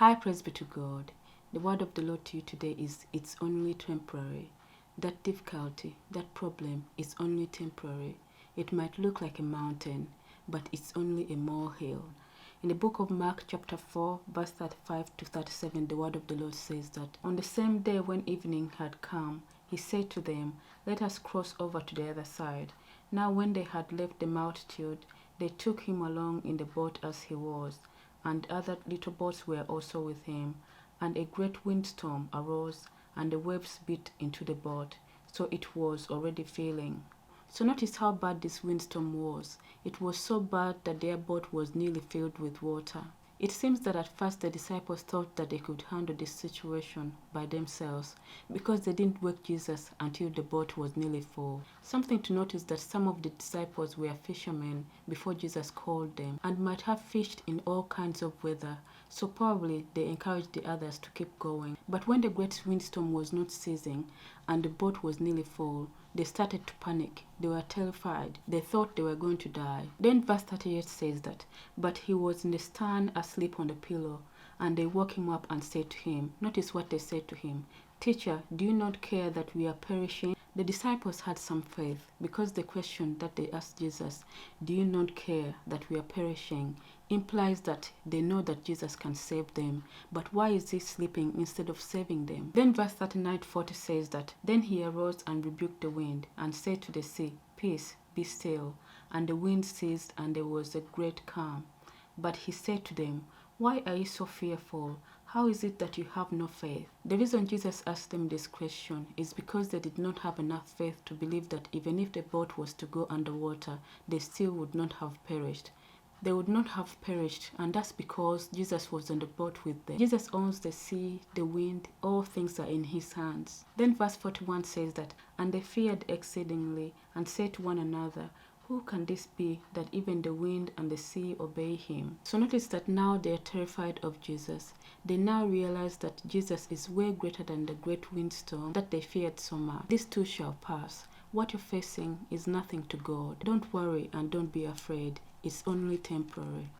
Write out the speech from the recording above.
Hi, praise be to God. The word of the Lord to you today is it's only temporary. That difficulty, that problem is only temporary. It might look like a mountain, but it's only a molehill. In the book of Mark chapter 4, verse 35 to 37, the word of the Lord says that, on the same day when evening had come, he said to them, "Let us cross over to the other side." Now when they had left the multitude, they took him along in the boat as he was, and other little boats were also with him. And a great windstorm arose, and the waves beat into the boat, so it was already filling. So notice how bad this windstorm was. It was so bad that their boat was nearly filled with water. It seems that at first the disciples thought that they could handle this situation by themselves because they didn't wake Jesus until the boat was nearly full. Something to notice that some of the disciples were fishermen before Jesus called them and might have fished in all kinds of weather, so probably they encouraged the others to keep going. But when the great windstorm was not ceasing and the boat was nearly full, they started to panic. They were terrified. They thought they were going to die. Then verse 38 says that, "But he was in the stern asleep on the pillow, and they woke him up and said to him," notice what they said to him, "Teacher, do you not care that we are perishing?" The disciples had some faith because the question that they asked Jesus, "Do you not care that we are perishing?" implies that they know that Jesus can save them. But why is he sleeping instead of saving them? Then verse 39-40 says that, "Then he arose and rebuked the wind and said to the sea, 'Peace, be still.' And the wind ceased, and there was a great calm. But he said to them, 'Why are you so fearful? How is it that you have no faith?'" The reason Jesus asked them this question is because they did not have enough faith to believe that even if the boat was to go underwater, they still would not have perished. They would not have perished, and that's because Jesus was on the boat with them. Jesus owns the sea, the wind, all things are in his hands. Then verse 41 says that, "And they feared exceedingly, and said to one another, 'Who can this be, that even the wind and the sea obey him?'" So notice that now they are terrified of Jesus. They now realize that Jesus is way greater than the great windstorm that they feared so much. This too shall pass. What you're facing is nothing to God. Don't worry and don't be afraid. It's only temporary.